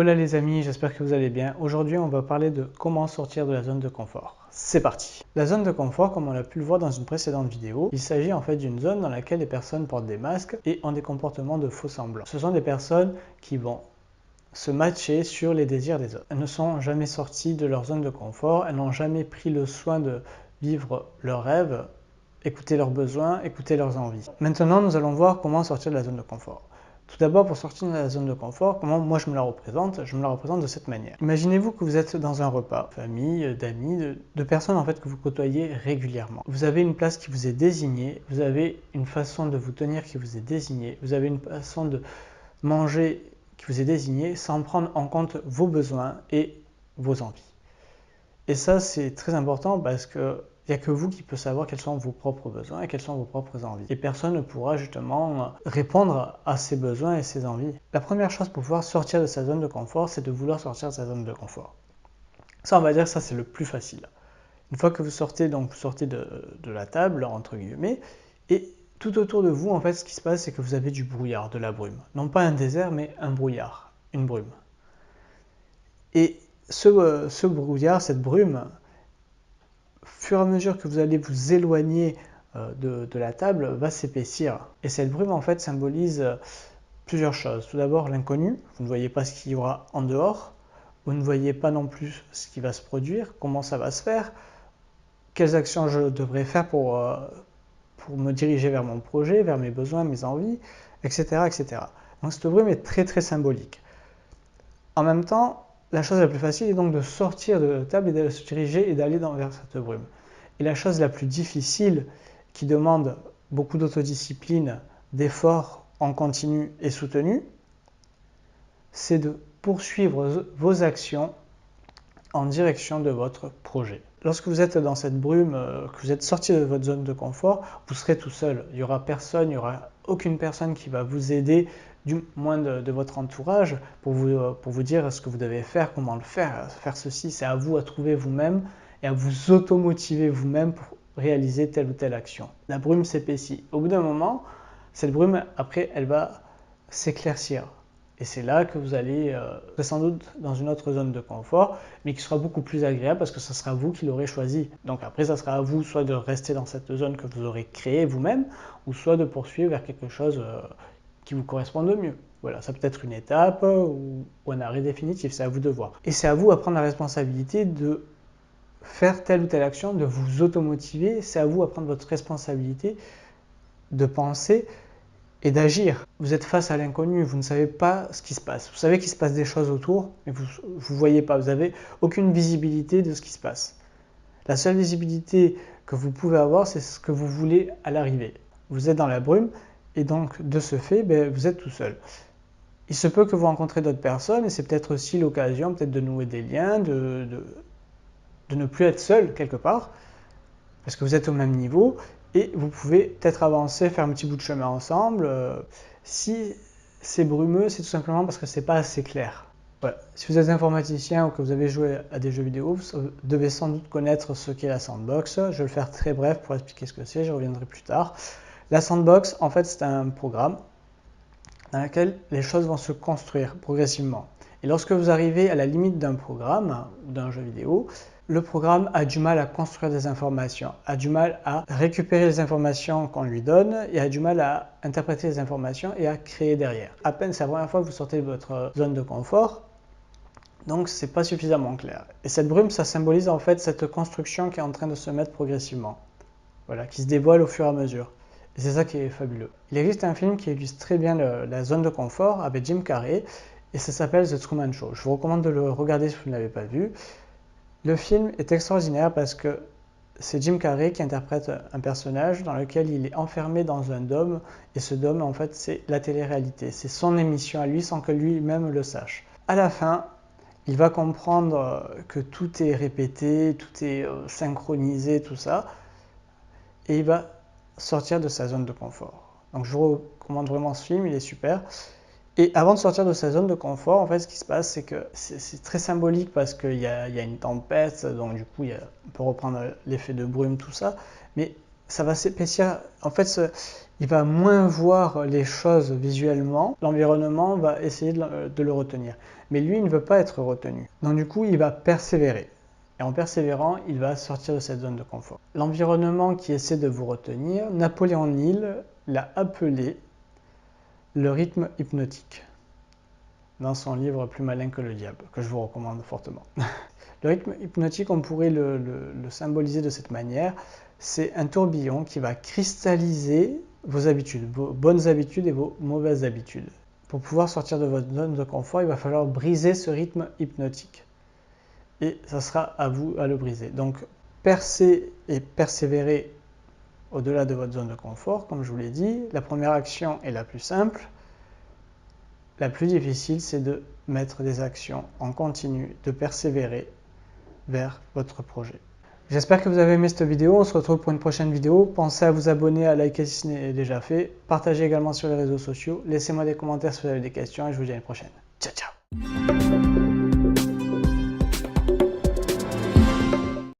Hola les amis, j'espère que vous allez bien. Aujourd'hui, on va parler de comment sortir de la zone de confort. C'est parti! La zone de confort, comme on a pu le voir dans une précédente vidéo, il s'agit en fait d'une zone dans laquelle les personnes portent des masques et ont des comportements de faux semblants. Ce sont des personnes qui vont se matcher sur les désirs des autres. Elles ne sont jamais sorties de leur zone de confort, elles n'ont jamais pris le soin de vivre leurs rêves, écouter leurs besoins, écouter leurs envies. Maintenant, nous allons voir comment sortir de la zone de confort. Tout d'abord, pour sortir de la zone de confort, comment moi je me la représente? Je me la représente de cette manière. Imaginez-vous que vous êtes dans un repas, famille, d'amis, de personnes en fait que vous côtoyez régulièrement. Vous avez une place qui vous est désignée, vous avez une façon de vous tenir qui vous est désignée, vous avez une façon de manger qui vous est désignée sans prendre en compte vos besoins et vos envies. Et ça, c'est très important parce que il n'y a que vous qui pouvez savoir quels sont vos propres besoins et quelles sont vos propres envies. Et personne ne pourra justement répondre à ces besoins et ces envies. La première chose pour pouvoir sortir de sa zone de confort, c'est de vouloir sortir de sa zone de confort. Ça, on va dire, ça c'est le plus facile. Une fois que vous sortez, donc vous sortez de la table, entre guillemets, et tout autour de vous, en fait, ce qui se passe, c'est que vous avez du brouillard, de la brume. Non pas un désert, mais un brouillard, une brume. Et ce brouillard, cette brume, au fur et à mesure que vous allez vous éloigner de la table, va s'épaissir. Et cette brume, en fait, symbolise plusieurs choses. Tout d'abord, l'inconnu. Vous ne voyez pas ce qu'il y aura en dehors. Vous ne voyez pas non plus ce qui va se produire, comment ça va se faire, quelles actions je devrais faire pour me diriger vers mon projet, vers mes besoins, mes envies, etc., etc. Donc cette brume est très très symbolique. En même temps, la chose la plus facile est donc de sortir de la table et de se diriger et d'aller vers cette brume. Et la chose la plus difficile, qui demande beaucoup d'autodiscipline, d'efforts en continu et soutenu, c'est de poursuivre vos actions en direction de votre projet. Lorsque vous êtes dans cette brume, que vous êtes sorti de votre zone de confort, vous serez tout seul. Il n'y aura personne, il n'y aura aucune personne qui va vous aider, du moins de votre entourage, pour vous dire ce que vous devez faire, comment le faire, faire ceci. C'est à vous à trouver vous-même et à vous automotiver vous-même pour réaliser telle ou telle action. La brume s'épaissit. Au bout d'un moment, cette brume, après, elle va s'éclaircir. Et c'est là que vous allez sans doute dans une autre zone de confort, mais qui sera beaucoup plus agréable parce que ce sera vous qui l'aurez choisi. Donc après, ça sera à vous soit de rester dans cette zone que vous aurez créée vous-même, ou soit de poursuivre vers quelque chose qui vous correspond de mieux. Voilà, ça peut être une étape ou un arrêt définitif, c'est à vous de voir. Et c'est à vous à prendre la responsabilité de faire telle ou telle action, de vous automotiver, c'est à vous à prendre votre responsabilité de penser et d'agir. Vous êtes face à l'inconnu, vous ne savez pas ce qui se passe. Vous savez qu'il se passe des choses autour, mais vous ne voyez pas, vous n'avez aucune visibilité de ce qui se passe. La seule visibilité que vous pouvez avoir, c'est ce que vous voulez à l'arrivée. Vous êtes dans la brume, et donc de ce fait, vous êtes tout seul. Il se peut que vous rencontrez d'autres personnes, et c'est peut-être aussi l'occasion peut-être de nouer des liens, de ne plus être seul quelque part, parce que vous êtes au même niveau, et vous pouvez peut-être avancer, faire un petit bout de chemin ensemble. Si c'est brumeux, c'est tout simplement parce que c'est pas assez clair. Voilà. Si vous êtes informaticien ou que vous avez joué à des jeux vidéo, vous devez sans doute connaître ce qu'est la sandbox. Je vais le faire très bref pour expliquer ce que c'est, je reviendrai plus tard. La sandbox, en fait, c'est un programme dans lequel les choses vont se construire progressivement. Et lorsque vous arrivez à la limite d'un programme, d'un jeu vidéo, le programme a du mal à construire des informations, a du mal à récupérer les informations qu'on lui donne et a du mal à interpréter les informations et à créer derrière. À peine c'est la première fois que vous sortez de votre zone de confort, donc c'est pas suffisamment clair. Et cette brume, ça symbolise en fait cette construction qui est en train de se mettre progressivement, voilà, qui se dévoile au fur et à mesure. Et c'est ça qui est fabuleux. Il existe un film qui illustre très bien la zone de confort avec Jim Carrey et ça s'appelle The Truman Show. Je vous recommande de le regarder si vous ne l'avez pas vu. Le film est extraordinaire parce que c'est Jim Carrey qui interprète un personnage dans lequel il est enfermé dans un dôme et ce dôme en fait c'est la télé-réalité, c'est son émission à lui sans que lui-même le sache. À la fin, il va comprendre que tout est répété, tout est synchronisé, tout ça, et il va sortir de sa zone de confort. Donc je vous recommande vraiment ce film, il est super. Et avant de sortir de sa zone de confort, en fait, ce qui se passe, c'est que c'est très symbolique parce qu'il y a une tempête, donc du coup, on peut reprendre l'effet de brume, tout ça. Mais ça va s'épaissir. En fait, il va moins voir les choses visuellement. L'environnement va essayer de le retenir. Mais lui, il ne veut pas être retenu. Donc du coup, il va persévérer. Et en persévérant, il va sortir de cette zone de confort. L'environnement qui essaie de vous retenir, Napoléon Hill l'a appelé le rythme hypnotique, dans son livre Plus malin que le diable, que je vous recommande fortement. Le rythme hypnotique, on pourrait le symboliser de cette manière. C'est un tourbillon qui va cristalliser vos habitudes, vos bonnes habitudes et vos mauvaises habitudes. Pour pouvoir sortir de votre zone de confort, il va falloir briser ce rythme hypnotique. Et ça sera à vous à le briser. Donc, percer et persévérer au-delà de votre zone de confort, comme je vous l'ai dit. La première action est la plus simple. La plus difficile, c'est de mettre des actions en continu, de persévérer vers votre projet. J'espère que vous avez aimé cette vidéo. On se retrouve pour une prochaine vidéo. Pensez à vous abonner, à liker si ce n'est déjà fait. Partagez également sur les réseaux sociaux. Laissez-moi des commentaires si vous avez des questions et je vous dis à une prochaine. Ciao, ciao!